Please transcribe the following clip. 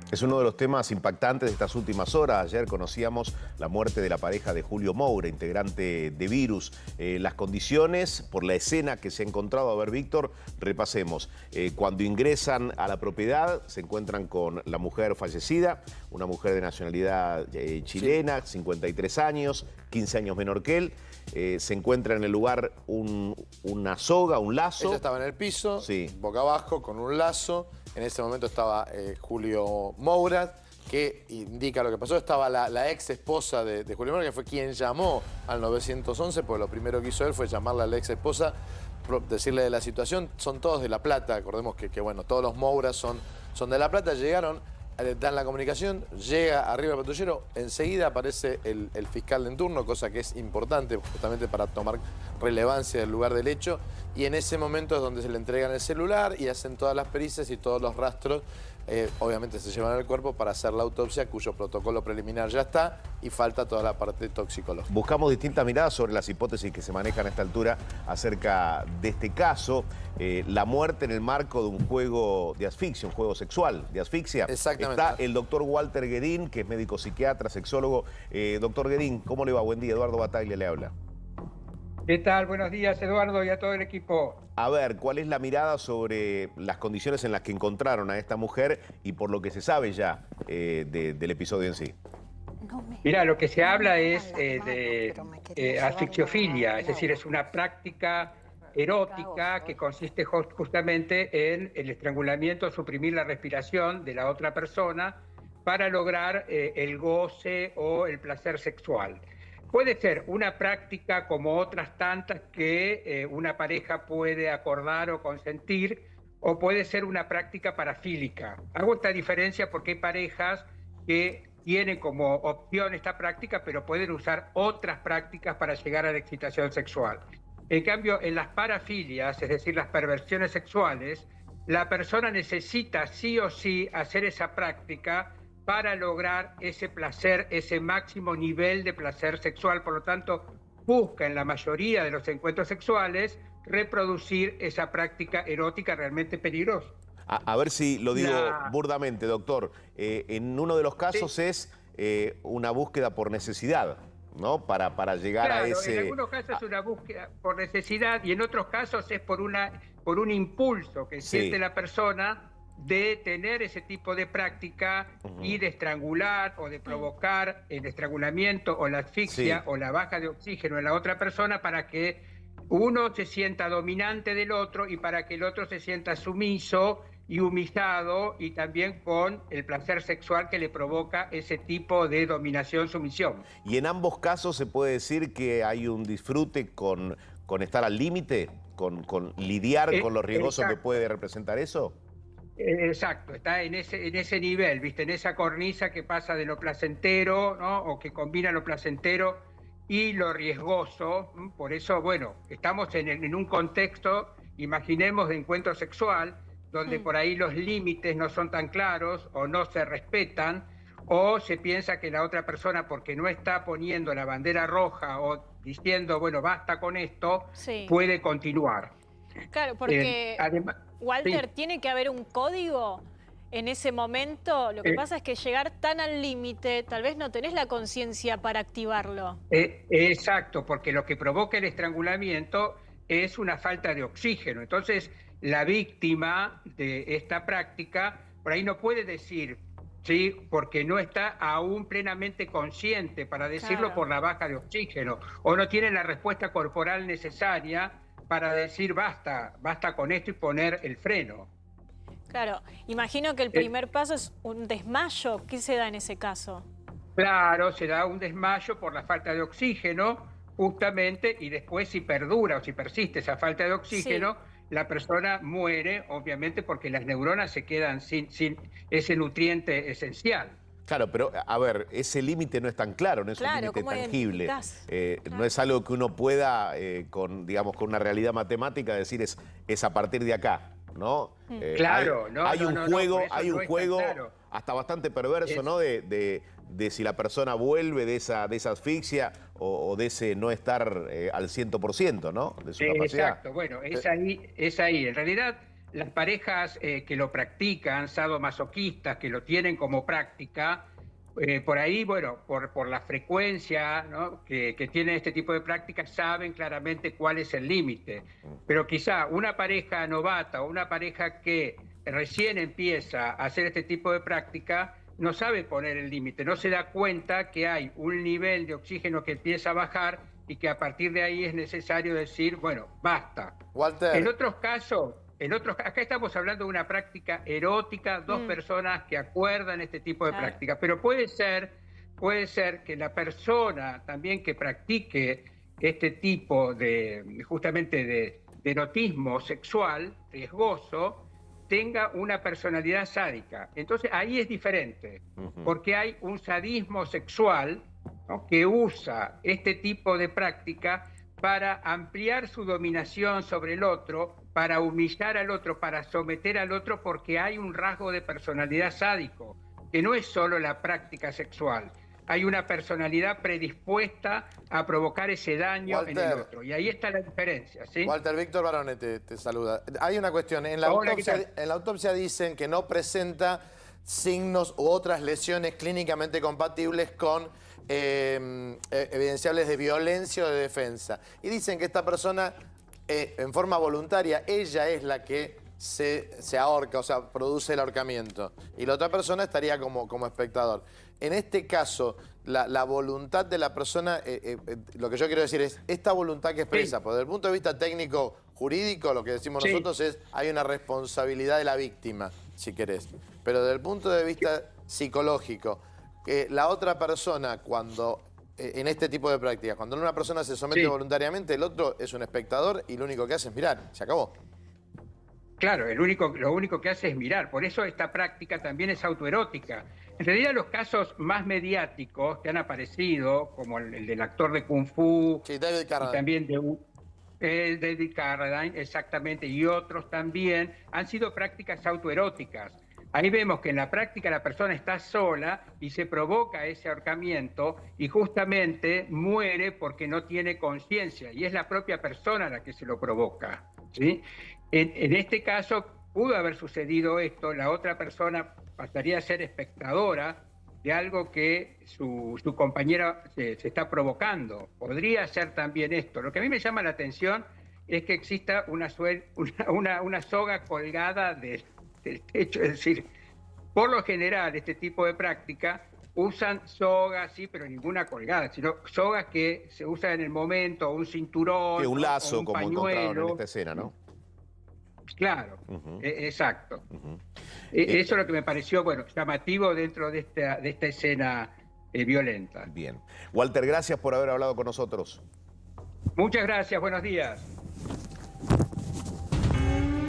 Es uno de los temas impactantes de estas últimas horas. Ayer conocíamos la muerte de la pareja de Julio Moura, integrante de Virus. Las condiciones, por la escena que se ha encontrado, a ver, Víctor, repasemos. Cuando ingresan a la propiedad, se encuentran con la mujer fallecida, una mujer de nacionalidad chilena, 53 años, 15 años menor que él. Se encuentra en el lugar una soga, un lazo. Ella estaba en el piso, sí, boca abajo, con un lazo. En ese momento estaba Julio Moura, que indica lo que pasó. Estaba la ex esposa de Julio Moura, que fue quien llamó al 911, porque lo primero que hizo él fue llamarle a la ex esposa, decirle de la situación. Son todos de La Plata, acordemos que bueno, todos los Mouras son de La Plata. Llegaron, dan la comunicación, llega arriba el patrullero, enseguida aparece el fiscal en turno, cosa que es importante justamente para tomar relevancia del lugar del hecho, y en ese momento es donde se le entregan el celular y hacen todas las pericias y todos los rastros. Obviamente se llevan al cuerpo para hacer la autopsia, cuyo protocolo preliminar ya está, y falta toda la parte toxicológica. Buscamos distintas miradas sobre las hipótesis que se manejan a esta altura acerca de este caso. La muerte en el marco de un juego de asfixia, un juego sexual de asfixia. Exactamente. Está el doctor Walter Guerín, que es médico psiquiatra, sexólogo. Doctor Guerín, ¿cómo le va? Buen día. Eduardo Bataglia le habla. ¿Qué tal? Buenos días, Eduardo, y a todo el equipo. A ver, ¿cuál es la mirada sobre las condiciones en las que encontraron a esta mujer y por lo que se sabe ya del episodio en sí? Mira, lo que se habla es de asfixiofilia, es decir, es una práctica erótica que consiste justamente en el estrangulamiento, suprimir la respiración de la otra persona para lograr el goce o el placer sexual. Puede ser una práctica como otras tantas que una pareja puede acordar o consentir, o puede ser una práctica parafílica. Hago esta diferencia porque hay parejas que tienen como opción esta práctica, pero pueden usar otras prácticas para llegar a la excitación sexual. En cambio, en las parafilias, es decir, las perversiones sexuales, la persona necesita sí o sí hacer esa práctica para lograr ese placer, ese máximo nivel de placer sexual. Por lo tanto, busca en la mayoría de los encuentros sexuales reproducir esa práctica erótica realmente peligrosa. A ver si lo digo burdamente, doctor. En uno de los casos sí, es una búsqueda por necesidad, ¿no? Para llegar a ese... En algunos casos es una búsqueda por necesidad y en otros casos es por un impulso que siente la persona de tener ese tipo de práctica y de estrangular o de provocar el estrangulamiento o la asfixia o la baja de oxígeno en la otra persona para que uno se sienta dominante del otro y para que el otro se sienta sumiso y humillado, y también con el placer sexual que le provoca ese tipo de dominación-sumisión. Y en ambos casos se puede decir que hay un disfrute con estar al límite, con lidiar con lo riesgoso que puede representar eso. Exacto, está en ese nivel, ¿viste? En esa cornisa que pasa de lo placentero, ¿no? O que combina lo placentero y lo riesgoso. Por eso, bueno, estamos en un contexto, imaginemos, de encuentro sexual, donde por ahí los límites no son tan claros o no se respetan, o se piensa que la otra persona, porque no está poniendo la bandera roja o diciendo, bueno, basta con esto, puede continuar. Claro, porque además, Walter, tiene que haber un código en ese momento. Lo que pasa es que llegar tan al límite, tal vez no tenés la conciencia para activarlo. Exacto, porque lo que provoca el estrangulamiento es una falta de oxígeno. Entonces, la víctima de esta práctica por ahí no puede decir, ¿sí? Porque no está aún plenamente consciente para decirlo por la baja de oxígeno, o no tiene la respuesta corporal necesaria para decir basta con esto y poner el freno. Claro, imagino que el primer paso es un desmayo. ¿Qué se da en ese caso? Claro, se da un desmayo por la falta de oxígeno, justamente, y después si perdura o si persiste esa falta de oxígeno, la persona muere, obviamente, porque las neuronas se quedan sin ese nutriente esencial. Claro, pero a ver, ese límite no es tan claro, no es un límite tangible. No es algo que uno pueda, con una realidad matemática, decir es a partir de acá, ¿no? Claro, hay un juego hasta bastante perverso, ¿no? De si la persona vuelve de esa asfixia o de ese no estar al 100%, ¿no? De su capacidad. Exacto, bueno, es ahí. En realidad las parejas que lo practican, sadomasoquistas, que lo tienen como práctica, por ahí, bueno, por la frecuencia, ¿no?, que tienen este tipo de prácticas, saben claramente cuál es el límite. Pero quizá una pareja novata o una pareja que recién empieza a hacer este tipo de práctica no sabe poner el límite, no se da cuenta que hay un nivel de oxígeno que empieza a bajar y que a partir de ahí es necesario decir, bueno, basta. Walter. En otros casos, acá estamos hablando de una práctica erótica, dos personas que acuerdan este tipo de práctica, pero puede ser que la persona también que practique este tipo de, justamente de erotismo sexual riesgoso, tenga una personalidad sádica. Entonces ahí es diferente, porque hay un sadismo sexual, ¿no?, que usa este tipo de práctica para ampliar su dominación sobre el otro, para humillar al otro, para someter al otro, porque hay un rasgo de personalidad sádico, que no es solo la práctica sexual. Hay una personalidad predispuesta a provocar ese daño, Walter, en el otro. Y ahí está la diferencia, ¿sí? Walter, Víctor Barone te saluda. Hay una cuestión. En la autopsia dicen que no presenta signos u otras lesiones clínicamente compatibles con evidenciables de violencia o de defensa. Y dicen que esta persona, en forma voluntaria, ella es la que se ahorca, o sea, produce el ahorcamiento. Y la otra persona estaría como espectador. En este caso, la voluntad de la persona, lo que yo quiero decir es, esta voluntad que expresa, desde el punto de vista técnico, jurídico, lo que decimos nosotros es, hay una responsabilidad de la víctima, si querés. Pero desde el punto de vista psicológico, la otra persona, cuando en este tipo de prácticas, cuando una persona se somete voluntariamente, el otro es un espectador y lo único que hace es mirar, se acabó. Claro, lo único que hace es mirar. Por eso esta práctica también es autoerótica. En realidad los casos más mediáticos que han aparecido, como el del actor de Kung Fu, David Carradine, y también de David Carradine, exactamente, y otros también, han sido prácticas autoeróticas. Ahí vemos que en la práctica la persona está sola y se provoca ese ahorcamiento y justamente muere porque no tiene conciencia y es la propia persona la que se lo provoca, ¿sí? En este caso pudo haber sucedido esto, la otra persona pasaría a ser espectadora de algo que su compañera se está provocando. Podría ser también esto. Lo que a mí me llama la atención es que exista una soga colgada del techo. Es decir, por lo general este tipo de práctica usan sogas, sí, pero ninguna colgada, sino sogas que se usan en el momento, un cinturón, un lazo, como pañuelo, encontraron en esta escena, ¿no? Claro, exacto. Eso es lo que me pareció, bueno, llamativo dentro de esta escena violenta. Bien. Walter, gracias por haber hablado con nosotros. Muchas gracias, buenos días.